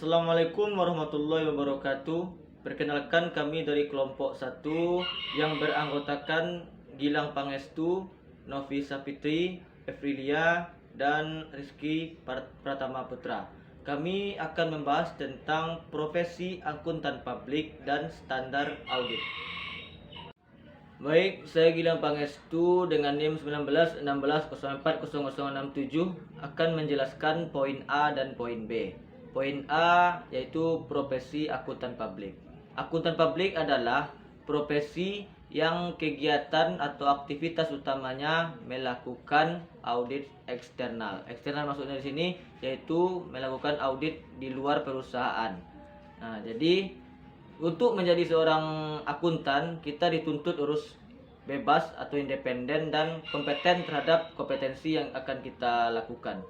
Assalamualaikum warahmatullahi wabarakatuh. Perkenalkan, kami dari kelompok 1 yang beranggotakan Gilang Pangestu, Novi Sapitri, Evrilia, dan Rizky Pratama Putra. Kami akan membahas tentang profesi akuntan publik dan standar audit. Baik, saya Gilang Pangestu dengan NIM 1916040067 akan menjelaskan poin A dan poin B. Poin A yaitu profesi akuntan publik. Akuntan publik adalah profesi yang kegiatan atau aktivitas utamanya melakukan audit eksternal. Eksternal maksudnya di sini yaitu melakukan audit di luar perusahaan. Nah, jadi untuk menjadi seorang akuntan, kita dituntut harus bebas atau independen dan kompeten terhadap kompetensi yang akan kita lakukan.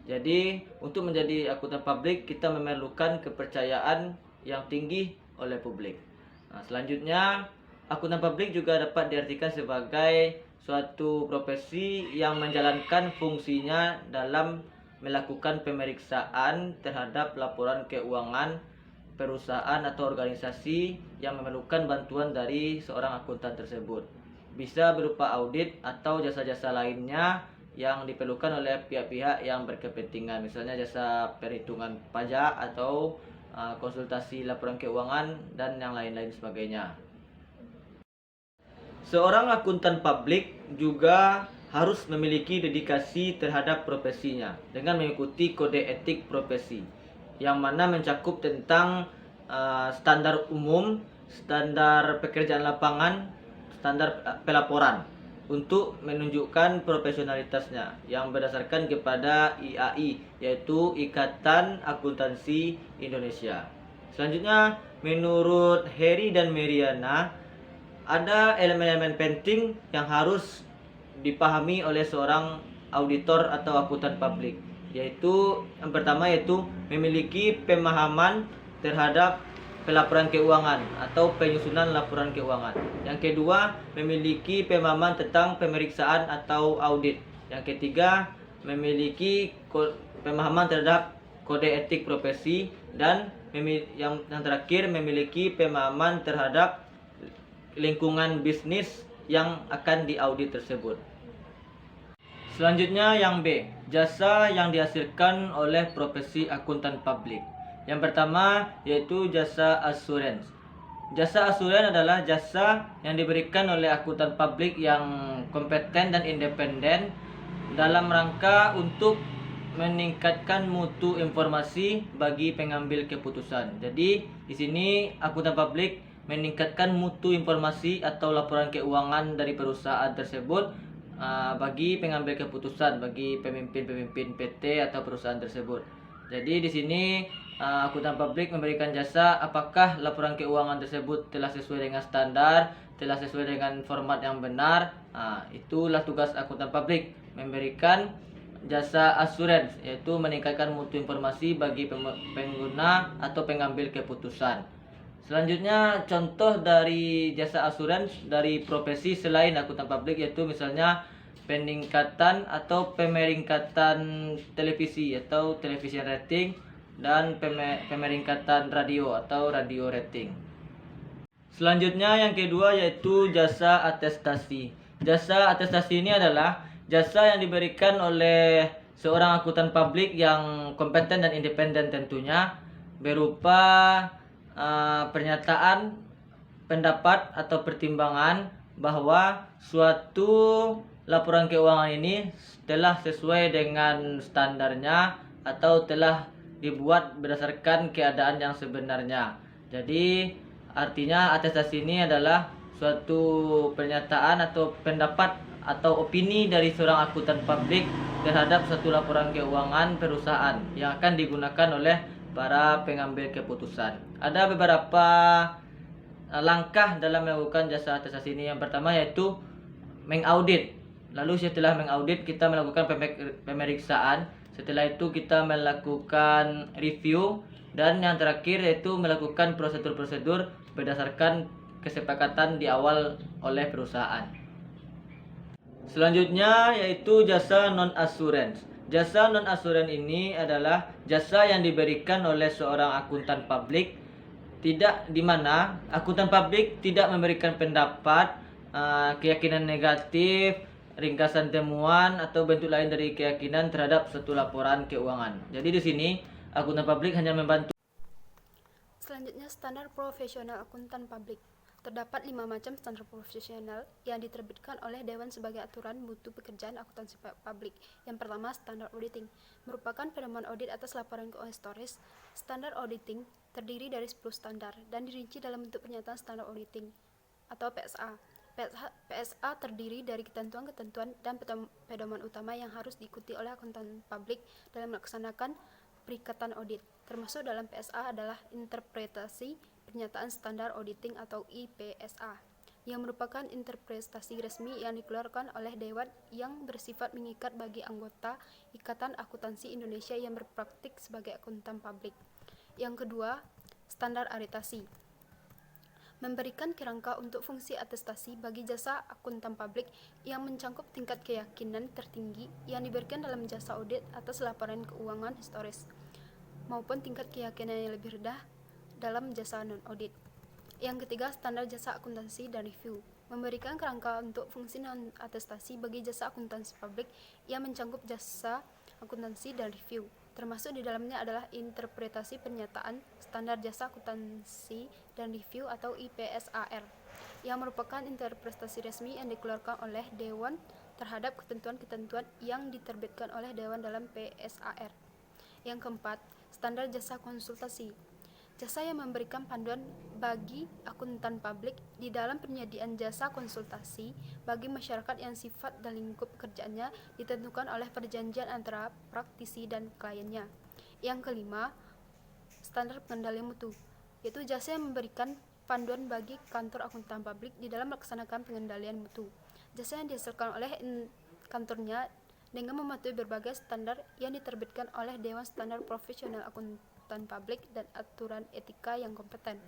Jadi, untuk menjadi akuntan publik, kita memerlukan kepercayaan yang tinggi oleh publik. Nah, selanjutnya, akuntan publik juga dapat diartikan sebagai suatu profesi yang menjalankan fungsinya dalam melakukan pemeriksaan terhadap laporan keuangan perusahaan atau organisasi yang memerlukan bantuan dari seorang akuntan tersebut. Bisa berupa audit atau jasa-jasa lainnya yang diperlukan oleh pihak-pihak yang berkepentingan, misalnya jasa perhitungan pajak atau konsultasi laporan keuangan dan yang lain-lain sebagainya. Seorang akuntan publik juga harus memiliki dedikasi terhadap profesinya dengan mengikuti kode etik profesi yang mana mencakup tentang standar umum, standar pekerjaan lapangan, standar pelaporan untuk menunjukkan profesionalitasnya yang berdasarkan kepada IAI, yaitu Ikatan Akuntansi Indonesia. Selanjutnya, menurut Heri dan Meriana, ada elemen-elemen penting yang harus dipahami oleh seorang auditor atau akuntan publik, yaitu yang pertama yaitu memiliki pemahaman terhadap pelaporan keuangan atau penyusunan laporan keuangan. Yang kedua, memiliki pemahaman tentang pemeriksaan atau audit. Yang ketiga, memiliki pemahaman terhadap kode etik profesi, dan yang terakhir memiliki pemahaman terhadap lingkungan bisnis yang akan diaudit tersebut. Selanjutnya yang B, jasa yang dihasilkan oleh profesi akuntan publik. Yang pertama yaitu jasa asuransi. Jasa asuransi adalah jasa yang diberikan oleh akuntan publik yang kompeten dan independen dalam rangka untuk meningkatkan mutu informasi bagi pengambil keputusan. Jadi di sini akuntan publik meningkatkan mutu informasi atau laporan keuangan dari perusahaan tersebut bagi pengambil keputusan, bagi pemimpin-pemimpin PT atau perusahaan tersebut. Jadi di sini akuntan publik memberikan jasa apakah laporan keuangan tersebut telah sesuai dengan standar, telah sesuai dengan format yang benar. Itulah tugas akuntan publik, memberikan jasa asuransi, yaitu meningkatkan mutu informasi bagi pengguna atau pengambil keputusan. Selanjutnya contoh dari jasa asuransi dari profesi selain akuntan publik yaitu misalnya peningkatan atau pemeringkatan televisi atau television rating dan pemeringkatan radio atau radio rating. Selanjutnya yang kedua yaitu jasa atestasi. Jasa atestasi ini adalah jasa yang diberikan oleh seorang akuntan publik yang kompeten dan independen tentunya, berupa pernyataan pendapat atau pertimbangan bahwa suatu laporan keuangan ini telah sesuai dengan standarnya atau telah dibuat berdasarkan keadaan yang sebenarnya. Jadi artinya atestasi ini adalah suatu pernyataan atau pendapat atau opini dari seorang akuntan publik terhadap suatu laporan keuangan perusahaan yang akan digunakan oleh para pengambil keputusan. Ada beberapa langkah dalam melakukan jasa atestasi ini. Yang pertama yaitu mengaudit. Lalu setelah mengaudit kita melakukan pemeriksaan. Setelah itu kita melakukan review, dan yang terakhir yaitu melakukan prosedur-prosedur berdasarkan kesepakatan di awal oleh perusahaan. Selanjutnya yaitu jasa non asuransi. Jasa non-asuran ini adalah jasa yang diberikan oleh seorang akuntan publik, tidak di mana akuntan publik tidak memberikan pendapat, keyakinan negatif, ringkasan temuan atau bentuk lain dari keyakinan terhadap suatu laporan keuangan. Jadi di sini akuntan publik hanya membantu. Selanjutnya, standar profesional akuntan publik. Terdapat 5 macam standar profesional yang diterbitkan oleh Dewan sebagai aturan mutu pekerjaan akuntansi publik. Yang pertama, standar auditing, merupakan pedoman audit atas laporan keuangan historis. Standar auditing terdiri dari 10 standar dan dirinci dalam bentuk pernyataan standar auditing atau PSA. PSA terdiri dari ketentuan-ketentuan dan pedoman utama yang harus diikuti oleh akuntan publik dalam melaksanakan perikatan audit. Termasuk dalam PSA adalah interpretasi pernyataan standar auditing atau IPSA, yang merupakan interpretasi resmi yang dikeluarkan oleh Dewan yang bersifat mengikat bagi anggota Ikatan Akuntansi Indonesia yang berpraktik sebagai akuntan publik. Yang kedua, standar akreditasi, memberikan kerangka untuk fungsi atestasi bagi jasa akuntan publik yang mencakup tingkat keyakinan tertinggi yang diberikan dalam jasa audit atas laporan keuangan historis, maupun tingkat keyakinan yang lebih rendah dalam jasa non-audit. Yang ketiga, standar jasa akuntansi dan review, memberikan kerangka untuk fungsi non-atestasi bagi jasa akuntansi publik yang mencakup jasa akuntansi dan review, termasuk di dalamnya adalah interpretasi pernyataan standar jasa akuntansi dan review atau IPSAR, yang merupakan interpretasi resmi yang dikeluarkan oleh Dewan terhadap ketentuan-ketentuan yang diterbitkan oleh Dewan dalam PSAR. Yang keempat, standar jasa konsultasi, jasa yang memberikan panduan bagi akuntan publik di dalam penyediaan jasa konsultasi bagi masyarakat yang sifat dan lingkup pekerjaannya ditentukan oleh perjanjian antara praktisi dan kliennya. Yang kelima, standar pengendalian mutu, yaitu jasa yang memberikan panduan bagi kantor akuntan publik di dalam melaksanakan pengendalian mutu. Jasa yang dihasilkan oleh kantornya dengan mematuhi berbagai standar yang diterbitkan oleh Dewan Standar Profesional Akuntan Publik dan aturan etika yang kompeten.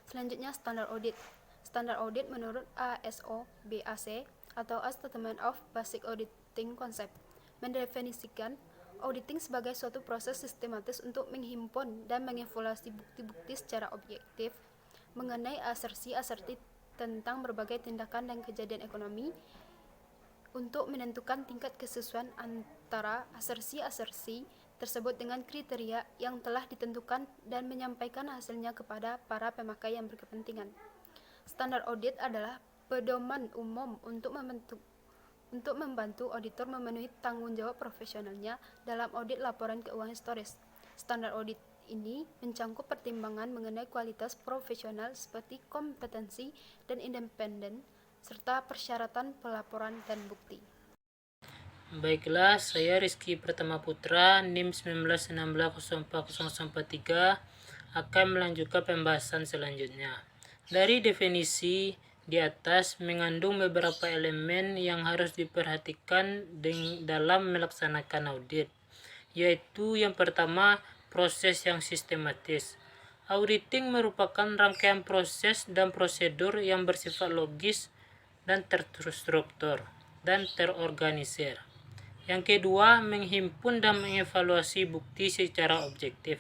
Selanjutnya, standar audit. Standar audit menurut ASO BAC atau A Statement of Basic Auditing Concept mendefinisikan auditing sebagai suatu proses sistematis untuk menghimpun dan mengevaluasi bukti-bukti secara objektif mengenai asersi-asersi tentang berbagai tindakan dan kejadian ekonomi untuk menentukan tingkat kesesuaian antara asersi-asersi tersebut dengan kriteria yang telah ditentukan dan menyampaikan hasilnya kepada para pemakai yang berkepentingan. Standar audit adalah pedoman umum untuk membantu auditor memenuhi tanggung jawab profesionalnya dalam audit laporan keuangan historis. Standar audit ini mencakup pertimbangan mengenai kualitas profesional seperti kompetensi dan independen, serta persyaratan pelaporan dan bukti. Baiklah, saya Rizky Pratama Putra, NIM 1916040043 akan melanjutkan pembahasan selanjutnya. Dari definisi di atas mengandung beberapa elemen yang harus diperhatikan dalam melaksanakan audit, yaitu yang pertama, proses yang sistematis. Auditing merupakan rangkaian proses dan prosedur yang bersifat logis dan terstruktur dan terorganisir. Yang kedua, menghimpun dan mengevaluasi bukti secara objektif.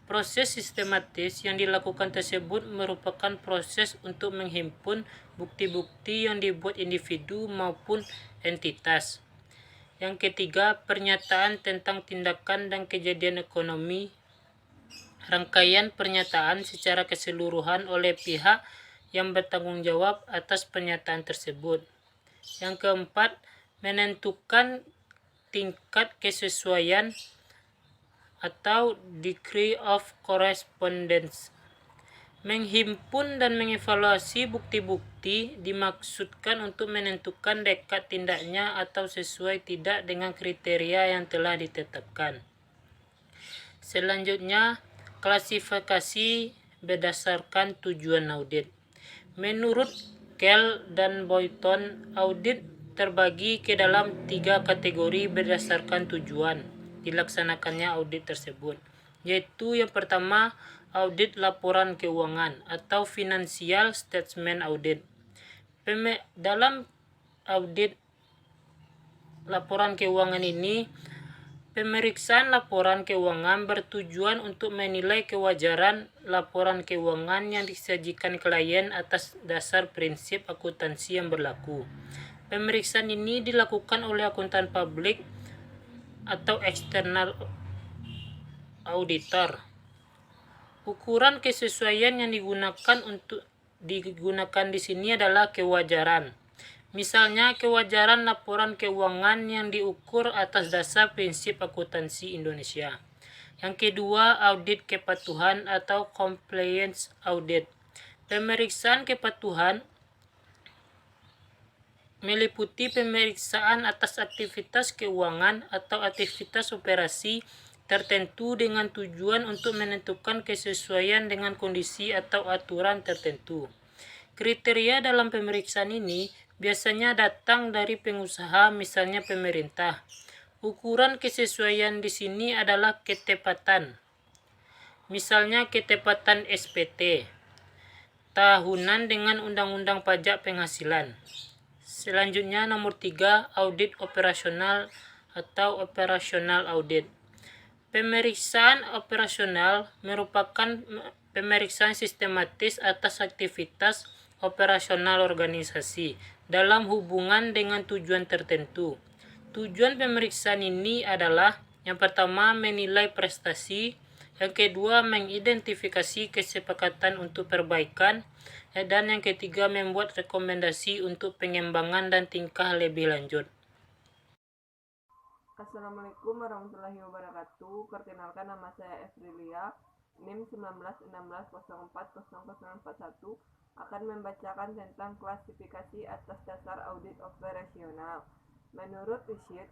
Proses sistematis yang dilakukan tersebut merupakan proses untuk menghimpun bukti-bukti yang dibuat individu maupun entitas. Yang ketiga, pernyataan tentang tindakan dan kejadian ekonomi. Rangkaian pernyataan secara keseluruhan oleh pihak yang bertanggung jawab atas pernyataan tersebut. Yang keempat, menentukan tingkat kesesuaian atau degree of correspondence. Menghimpun dan mengevaluasi bukti-bukti dimaksudkan untuk menentukan dekat tindaknya atau sesuai tidak dengan kriteria yang telah ditetapkan. Selanjutnya, klasifikasi berdasarkan tujuan audit. Menurut Kell dan Boyton, audit terbagi ke dalam 3 kategori berdasarkan tujuan dilaksanakannya audit tersebut, yaitu yang pertama, audit laporan keuangan atau financial statement audit. Dalam audit laporan keuangan ini Pemeriksaan laporan keuangan bertujuan untuk menilai kewajaran laporan keuangan yang disajikan klien atas dasar prinsip akuntansi yang berlaku. Pemeriksaan ini dilakukan oleh akuntan publik atau eksternal auditor. Ukuran kesesuaian yang digunakan di sini adalah kewajaran. Misalnya kewajaran laporan keuangan yang diukur atas dasar prinsip akuntansi Indonesia. Yang kedua, audit kepatuhan atau compliance audit. Pemeriksaan kepatuhan meliputi pemeriksaan atas aktivitas keuangan atau aktivitas operasi tertentu dengan tujuan untuk menentukan kesesuaian dengan kondisi atau aturan tertentu. Kriteria dalam pemeriksaan ini biasanya datang dari pengusaha, misalnya pemerintah. Ukuran kesesuaian di sini adalah ketepatan. Misalnya ketepatan SPT tahunan dengan Undang-Undang Pajak Penghasilan. Selanjutnya nomor 3, audit operasional atau operational audit. Pemeriksaan operasional merupakan pemeriksaan sistematis atas aktivitas operasional organisasi dalam hubungan dengan tujuan tertentu. Tujuan pemeriksaan ini adalah yang pertama menilai prestasi, yang kedua mengidentifikasi kesepakatan untuk perbaikan, dan yang ketiga membuat rekomendasi untuk pengembangan dan tingkah lebih lanjut. Assalamualaikum warahmatullahi wabarakatuh. Perkenalkan, nama saya Efrilia, NIM 1916040041, akan membacakan tentang klasifikasi atas dasar audit operasional. Menurut Rishid,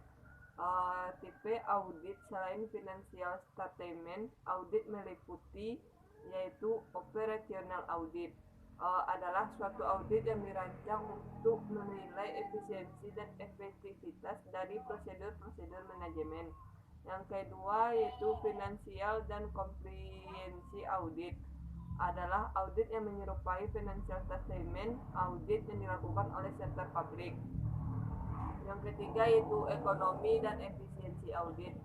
tipe audit selain financial statement, audit meliputi yaitu operational audit. Adalah suatu audit yang dirancang untuk menilai efisiensi dan efektivitas dari prosedur-prosedur manajemen. Yang kedua yaitu financial dan compliance audit. Adalah audit yang menyerupai financial statement audit yang dilakukan oleh sektor publik. Yang ketiga yaitu ekonomi dan efisiensi audit.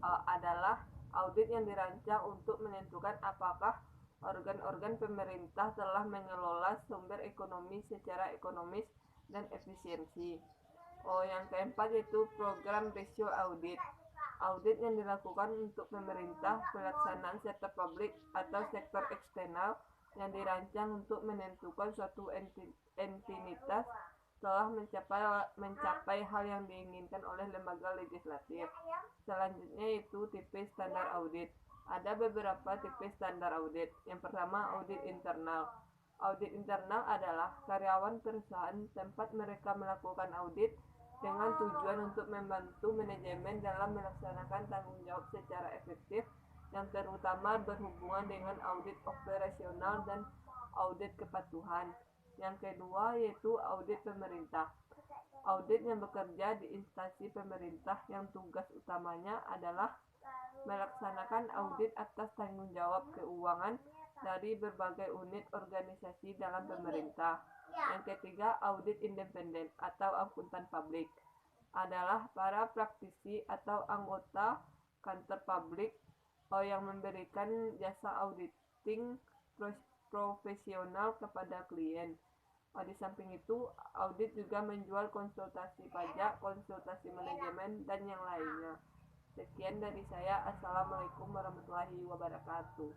Adalah audit yang dirancang untuk menentukan apakah organ-organ pemerintah telah mengelola sumber ekonomi secara ekonomis dan efisiensi. Yang keempat yaitu program ratio audit. Audit yang dilakukan untuk pemerintah, pelaksanaan sektor publik atau sektor eksternal yang dirancang untuk menentukan suatu entitas telah mencapai hal yang diinginkan oleh lembaga legislatif. Selanjutnya yaitu tipe standar audit. Ada beberapa tipe standar audit. Yang pertama, audit internal. Audit internal adalah karyawan perusahaan tempat mereka melakukan audit dengan tujuan untuk membantu manajemen dalam melaksanakan tanggung jawab secara efektif, yang terutama berhubungan dengan audit operasional dan audit kepatuhan. Yang kedua yaitu audit pemerintah. Audit yang bekerja di instansi pemerintah yang tugas utamanya adalah melaksanakan audit atas tanggung jawab keuangan dari berbagai unit organisasi dalam pemerintah. Yang ketiga, audit independen atau akuntan publik. Adalah para praktisi atau anggota kantor publik yang memberikan jasa auditing profesional kepada klien. Di samping itu, audit juga menjual konsultasi pajak, konsultasi manajemen, dan yang lainnya. Sekian dari saya. Assalamualaikum warahmatullahi wabarakatuh.